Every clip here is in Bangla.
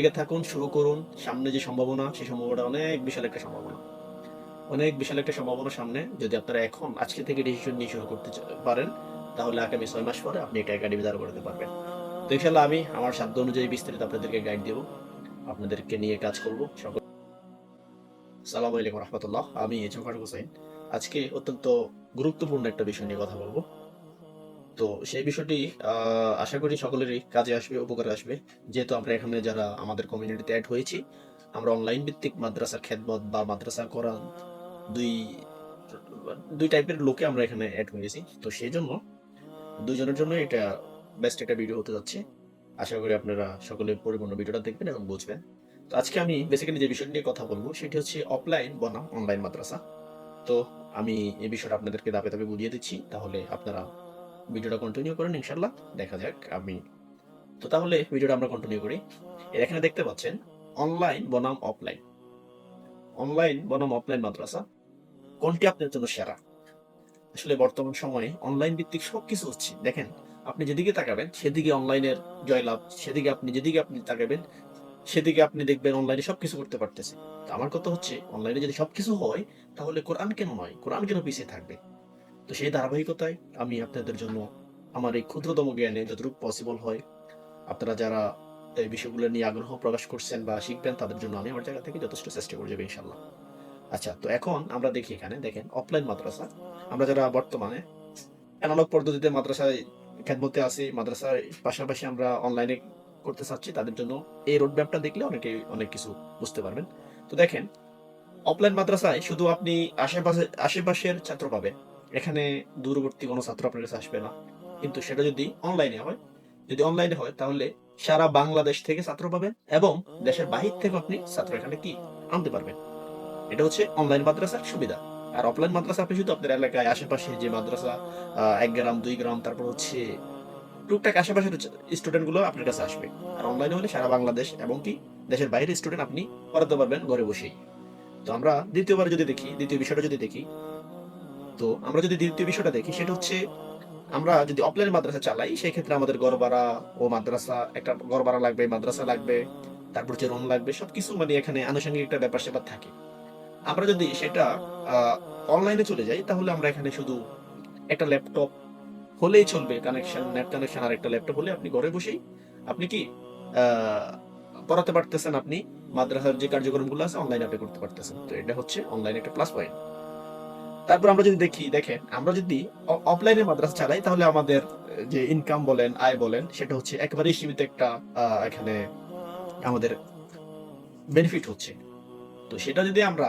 লেগে থাকুন, শুরু করুন। সামনে যে সম্ভাবনা, সেই সম্ভাবনাটা অনেক বিশাল একটা সম্ভাবনা। অনেক বিশাল একটা সম্ভাবনা সামনে। যদি আপনারা এখন আজকে থেকে ডিসিশন নিয়ে শুরু করতে পারেন, তাহলে আগামী ৬ মাস পরে আপনি একটা একাডেমি দাঁড় করাতে পারবেন। তো ইনশাআল্লাহ আমি আমার সাধ্য অনুযায়ী বিস্তারিত আপনাদেরকে গাইড দেব। আপনাদেরকে নিয়ে কাজ করব। আসসালামু আলাইকুম রাহমাতুল্লাহ। আমি জোফার হোসেন। আজকে অত্যন্ত গুরুত্বপূর্ণ একটা বিষয় নিয়ে কথা বলব। তো সেই বিষয়টি আশা করি সকলেরই কাজে আসবে, উপকারে আসবে। যেহেতু আমরা এখানে যারা আমাদের কমিউনিটিতে এড হয়েছি, আমরা অনলাইন ভিত্তিক মাদ্রাসার খেদমত বা মাদ্রাসা কোরআন দুই দুই টাইপের লোকে আমরা এখানে এড হয়েছি। তো সেজন্য দুজনের জন্য এটা বেস্ট একটা ভিডিও হতে যাচ্ছে। আশা করি আপনারা সকলে পরিপূর্ণ ভিডিওটা দেখবেন এবং বুঝবেন। তো আজকে আমি বেসিক্যালি যে বিষয় নিয়ে কথা বলবো সেটি হচ্ছে অফলাইন বনাম অনলাইন মাদ্রাসা। তো আমি এই বিষয়টা আপনাদেরকে ধাপে ধাপে বুঝিয়ে দিচ্ছি, তাহলে আপনারা ভিডিওটা কন্টিনিউ করেন ইনশাল্লাহ। দেখা যাক আমি তো তাহলে ভিডিওটা আমরা কন্টিনিউ করি। এখানে দেখতে পাচ্ছেন অনলাইন বনাম অফলাইন, অনলাইন বনাম অফলাইন মাদ্রাসা কোনটি আপনার জন্য সেরা? আসলে বর্তমান সময়ে অনলাইন ভিত্তিক সবকিছু হচ্ছে। দেখেন, আপনি যেদিকে তাকাবেন সেদিকে অনলাইনের জয়লাভ, সেদিকে আপনি তাকাবেন সেদিকে আপনি দেখবেন অনলাইনে সবকিছু করতে পারতেছে। তো আমার কথা হচ্ছে, অনলাইনে যদি সবকিছু হয় তাহলে কোরআন কেন নয়? কোরআন কেন পিছিয়ে থাকবে? তো সেই ধারাবাহিকতায় আমি আপনাদের জন্য আমার এই ক্ষুদ্রতম জ্ঞানে যতটুকু পসিবল হয়, আপনারা যারা এই বিষয়গুলো নিয়ে আগ্রহ প্রকাশ করছেন বা শিখবেন, তাদের জন্য আমি আমার জায়গা থেকে যথেষ্ট চেষ্টা করে যাবো ইনশাল্লাহ। আচ্ছা, তো এখন আমরা দেখি এখানে দেখেন অফলাইন মাদ্রাসা। আমরা যারা বর্তমানে এনালগ পদ্ধতিতে মাদ্রাসায় খেদমতে আছি, মাদ্রাসার পাশাপাশি আমরা অনলাইনে করতে চাচ্ছি, তাদের জন্য এই রোড ম্যাপটা দেখলে অনেক কিছু বুঝতে পারবেন। তো দেখেন, অফলাইন মাদ্রাসায় শুধু আপনি আশেপাশের ছাত্র পাবেন। এখানে দূরবর্তী কোনো ছাত্র আপনার কাছে আসবে না। কিন্তু সেটা যদি অনলাইনে হয় তাহলে সারা বাংলাদেশ থেকে ছাত্র পাবেন এবং দেশের বাহির থেকে আপনি ছাত্র এখানে কি আনতে পারবেন। এটা হচ্ছে অনলাইন মাদ্রাসার সুবিধা। আর অফলাইন মাদ্রাসা আপনি শুধু আপনার এলাকায় আশেপাশে যে মাদ্রাসা ১ গ্রাম ২ গ্রাম তারপর হচ্ছে টুকটাক আশেপাশের স্টুডেন্ট গুলো আপনার কাছে আসবে। আর অনলাইনে হলে সারা বাংলাদেশ এবং কি দেশের বাইরের স্টুডেন্ট আপনি পড়াতে পারবেন ঘরে বসেই। তো আমরা দ্বিতীয় বিষয়টা যদি দেখি, তো আমরা যদি দ্বিতীয় বিষয়টা দেখি সেটা হচ্ছে, আমরা যদি অফলাইন মাদ্রাসা চালাই সেই ক্ষেত্রে আমাদের ঘর ভাড়া ও মাদ্রাসা, একটা ঘর ভাড়া লাগবে, মাদ্রাসা লাগবে, তারপর হচ্ছে রুম লাগবে, সবকিছু মানে এখানে আনুষঙ্গিক একটা ব্যাপার স্যাপার থাকে। আমরা যদি সেটা অনলাইনে চলে যাই তাহলে আমরা এখানে শুধু একটা ল্যাপটপ হলেই চলবে, কানেকশন, নেট কানেকশন আর একটা ল্যাপটপ হলে আপনি ঘরে বসেই আপনি কি আহ, পড়াতে পারতেছেন। আপনি মাদ্রাসার যে কার্যক্রমগুলো আছে অনলাইনে আপনি করতে পারতেছেন। তো এটা হচ্ছে অনলাইন একটা প্লাস পয়েন্ট। তারপর আমরা যদি দেখি, দেখেন আমরা যদি অফলাইনে মাদ্রাসা চালাই তাহলে আমাদের যে ইনকাম বলেন, আয় বলেন, সেটা হচ্ছে একেবারেই সীমিত একটা এখানে আমাদের বেনিফিট হচ্ছে। তো সেটা যদি আমরা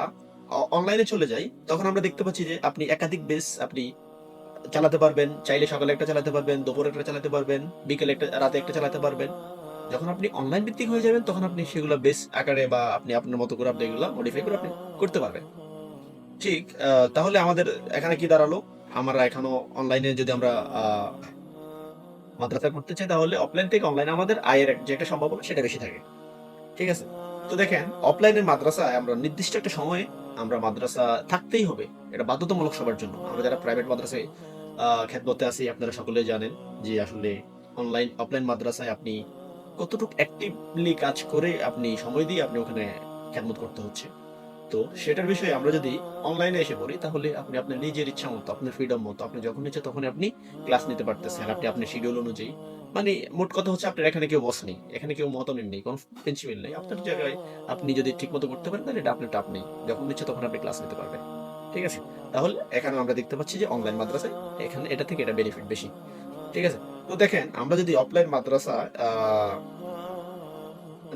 অনলাইনে চলে যাই তখন আমরা দেখতে পাচ্ছি যে আপনি একাধিক বেস আপনি চালাতে পারবেন। চাইলে সকালে একটা চালাতে পারবেন, দুপুরে একটা চালাতে পারবেন, বিকেলে একটা, রাতে একটা চালাতে পারবেন। যখন আপনি অনলাইন ভিত্তিক হয়ে যাবেন তখন আপনি সেগুলো বেস আকারে বা আপনি আপনার মতো করে আপনি এগুলো মডিফাই করে আপনি করতে পারবেন। ঠিক তাহলে আমাদের এখানে কি দাঁড়ালো? আমরা এখনো অনলাইনে যদি আমরা আহ, মাদ্রাসা করতে চাই তাহলে অফলাইন থেকে অনলাইনে আমাদের আয়ের যে একটা সম্ভাবনা সেটা বেশি থাকে। ঠিক আছে? তো দেখেন, অফলাইনের মাদ্রাসায় আমরা নির্দিষ্ট একটা সময়ে আমরা মাদ্রাসা থাকতেই হবে। এটা বাধ্যতামূলক সবার জন্য। আমরা যারা প্রাইভেট মাদ্রাসায় খেদমতে আছি, আপনারা সকলে জানেন যে আসলে অফলাইন মাদ্রাসায় আপনি কতটুকু অ্যাক্টিভলি কাজ করে আপনি সময় দিয়ে আপনি ওখানে খেদমত করতে হচ্ছে। তো সেটার বিষয়ে আমরা যদি অনলাইনে এসে পড়ি তাহলে আপনি আপনার নিজের ইচ্ছা মতো, আপনার ফ্রিডম মতো, আপনি যখন ইচ্ছে তখন আপনি ক্লাস নিতে পারতেছেন। আপনি আপনার শিডিউল অনুযায়ী, মানে মোট কথা হচ্ছে আপনার এখানে কেউ বস নেই, এখানে কেউ মতামত নেই, কোনো প্রিন্সিপাল নেই। আপনার জায়গায় আপনি যদি ঠিক মতো করতে পারেন তাহলে এটা আপনার টাপ নেই, যখন ইচ্ছে তখন আপনি ক্লাস নিতে পারবেন। ঠিক আছে? তাহলে এখানে আমরা দেখতে পাচ্ছি যে অনলাইন মাদ্রাসায় এখানে এটা থেকে এটা বেনিফিট বেশি। ঠিক আছে? তো দেখেন, আমরা যদি অফলাইন মাদ্রাসা আহ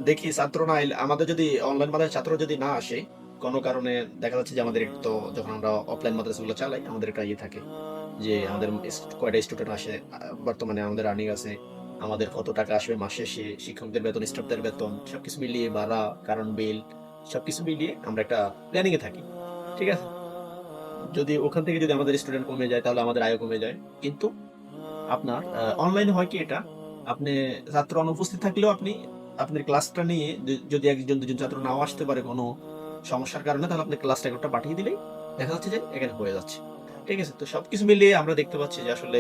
দেখি, ছাত্র না এলে, আমাদের যদি অনলাইন মাদ্রাসায় ছাত্র যদি না আসে কোনো কারণে, দেখা যাচ্ছে যে আমাদের তো যখন আমরা অফলাইন মাদ্রাসাগুলো চালাই আমাদের একটা ইয়ে থাকে যে আমাদের কয়টা স্টুডেন্ট আসে, বর্তমানে আমাদের আর্নিং আছে, আমাদের কত টাকা আসবে মাস শেষে, শিক্ষকদের বেতন, স্টাফদের বেতন, সবকিছু মিলিয়ে ভাড়া, কারণ বিল, সবকিছু মিলিয়ে আমরা একটা প্ল্যানিং এ থাকি। ঠিক আছে? যদি ওখান থেকে যদি আমাদের স্টুডেন্ট কমে যায় তাহলে আমাদের আয়ও কমে যায়। কিন্তু আপনার অনলাইনে হয় কি, এটা আপনি ছাত্র অনুপস্থিত থাকলেও আপনি আপনার ক্লাসটা নিয়ে যদি একজন দুজন ছাত্র নাও আসতে পারে কোনো সমস্যার কারণে, তাহলে আপনি ক্লাসটা একটা পাঠিয়ে দিলেই দেখা যাচ্ছে যে এখানে হয়ে যাচ্ছে। ঠিক আছে? তো সবকিছু মিলিয়ে আমরা দেখতে পাচ্ছি যে আসলে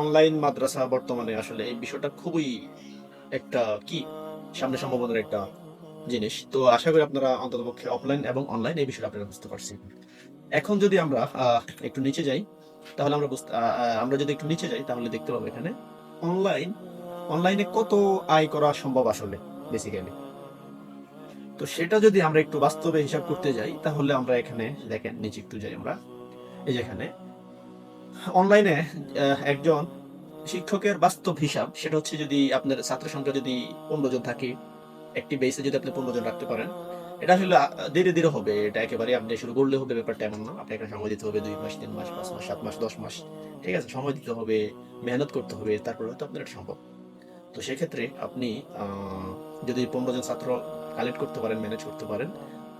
অনলাইন মাদ্রাসা বর্তমানে আসলে এই বিষয়টা খুবই একটা কি সামনে সম্ভাবনার একটা জিনিস। তো আশা করি আপনারা অন্ততপক্ষে অফলাইন এবং অনলাইন এই বিষয়টা আপনারা বুঝতে পারছেন। এখন যদি আমরা একটু নিচে যাই, তাহলে আমরা যদি একটু নিচে যাই তাহলে দেখতে পাবো এখানে অনলাইনে কত আয় করা সম্ভব আসলে বেসিক্যালি। তো সেটা যদি আমরা একটু বাস্তবে হিসাব করতে যাই তাহলে আমরা এখানে দেখেন নিচে একটু যাই আমরা, এই যেখানে অনলাইনে একজন শিক্ষকের বাস্তব হিসাব সেটা হচ্ছে যদি আপনার ছাত্র সংখ্যা যদি 15 জন থাকে, একটি বেসে যদি আপনি 15 জন রাখতে পারেন, এটা আসলে ধীরে ধীরে হবে। এটা একেবারে আপনি শুরু করলে হবে ব্যাপারটা এমন না। আপনাকে সময় দিতে হবে 2 মাস, 3 মাস, 5 মাস, 7 মাস, 10 মাস। ঠিক আছে? সময় দিতে হবে, মেহনত করতে হবে, তারপরে হয়তো আপনার এটা সম্ভব। তো সেক্ষেত্রে আপনি যদি 15 জন ছাত্র কালেক্ট করতে পারেন, ম্যানেজ করতে পারেন,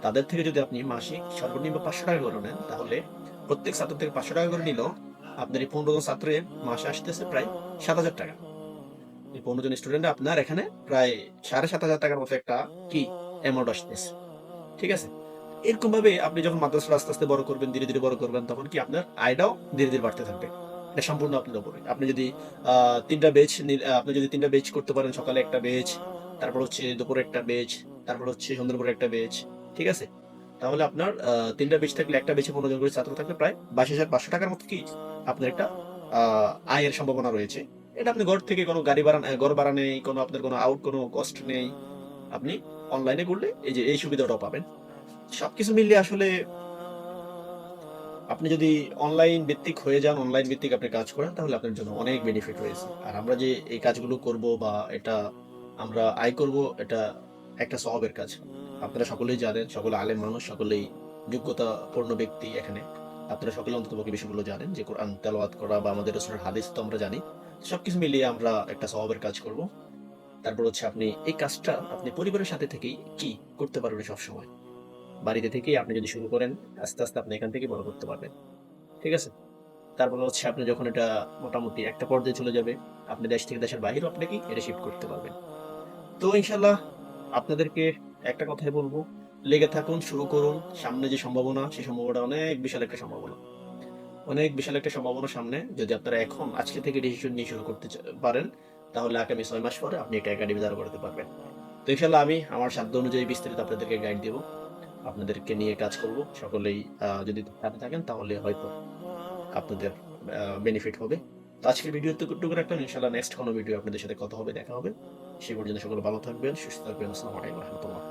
তাদের থেকে যদি আপনি মাসিক সর্বনিম্ন 500 টাকা করে নেন, তাহলে প্রত্যেক ছাত্র থেকে 500 টাকা করে নিলেও আপনার এই 15 জন ছাত্রের মাসে আসতেছে প্রায় 7,000 টাকা। এই 15 জন স্টুডেন্ট আপনার এখানে প্রায় 7,500 টাকার মতো একটা কি অ্যামাউন্ট আসতেছে। ঠিক আছে? এরকম ভাবে আপনি যখন মাদ্রাসাটা আস্তে আস্তে বড় করবেন, ধীরে ধীরে বড় করবেন, তখন কি আপনার আয়টাও ধীরে ধীরে বাড়তে থাকবে। এটা সম্পূর্ণ আপনার উপরে। আপনি যদি আপনি যদি 3টা বেচ করতে পারেন, সকালে একটা বেচ, তারপর হচ্ছে দুপুরে একটা বেচ, তারপর হচ্ছে সন্ধ্যার পরে একটা বেচ। ঠিক আছে? তাহলে আপনার 3টা বেচ থাকলে একটা বেচে 15 জন করে ছাত্র থাকলে প্রায় 22,500 টাকার মতো কি আপনার একটা আয়ের সম্ভাবনা রয়েছে। এটা আপনি ঘর থেকে কোনো ঘর ভাড়া নেই, কোনো আপনার কোনো কোনো কস্ট নেই। আপনি অনলাইনে করলে এই যে এই সুবিধাটাও পাবেন। সবকিছু মিলিয়ে আসলে আপনি যদি অনলাইন ভিত্তিক হয়ে যান, অনলাইন ভিত্তিক আপনি কাজ করেন, তাহলে আপনার জন্য অনেক বেনিফিট রয়েছে। আর আমরা যে এই কাজগুলো করব বা এটা আমরা আয় করব, এটা একটা সওয়াবের কাজ। আপনারা সকলেই জানেন, সকলে আলেম মানুষ, সকলেই যোগ্যতাপূর্ণ ব্যক্তি এখানে। আপনারা সকলে অন্ততপক্ষে বিষয়গুলো জানেন যে কোরআন তেলাওয়াত করা বা আমাদের রাসূলের হাদিস তো আমরা জানি। সবকিছু মিলিয়ে আমরা একটা সওয়াবের কাজ করব। তারপর হচ্ছে আপনি এই কাজটা আপনি পরিবারের সাথে থেকেই কি করতে পারবেন সবসময়। বাড়িতে থেকেই আপনি যদি শুরু করেন, আস্তে আস্তে আপনি এখান থেকে বড় করতে পারবেন। ঠিক আছে? তারপরে হচ্ছে আপনি যখন এটা মোটামুটি একটা পর্যায়ে চলে যাবে, আপনি দেশ থেকে দেশের বাইরেও আপনি কি এটা শিফট করতে পারবেন। তো ইনশাআল্লাহ আপনাদেরকে একটা কথাই বলব, লেগে থাকুন, শুরু করুন। সামনে যে সম্ভাবনা, সেই সম্ভাবনাটা অনেক বিশাল একটা সম্ভাবনা। অনেক বিশাল একটা সম্ভাবনা সামনে। যদি আপনারা এখন আজকে থেকে ডিসিশন নিয়ে শুরু করতে পারেন, তাহলে আগামী 6 মাস পরে আপনি একটা একাডেমি দাঁড় করাতে পারবেন। তো ইনশাআল্লাহ আমি আমার সাধ্য অনুযায়ী বিস্তারিত আপনাদেরকে গাইড দেব। আপনাদেরকে নিয়ে কাজ করব। সকলেই যদি সাথে থাকেন তাহলে হয়তো আপনাদের বেনিফিট হবে। তো আজকের ভিডিও এতটুকু রাখলাম। ইনশাআল্লাহ নেক্সট কোনো ভিডিও আপনাদের সাথে কথা হবে, দেখা হবে। সেই পর্যন্ত সকলে ভালো থাকবেন, সুস্থ থাকবেন। আসসালামু আলাইকুম ওয়া রাহমাতুল্লাহ।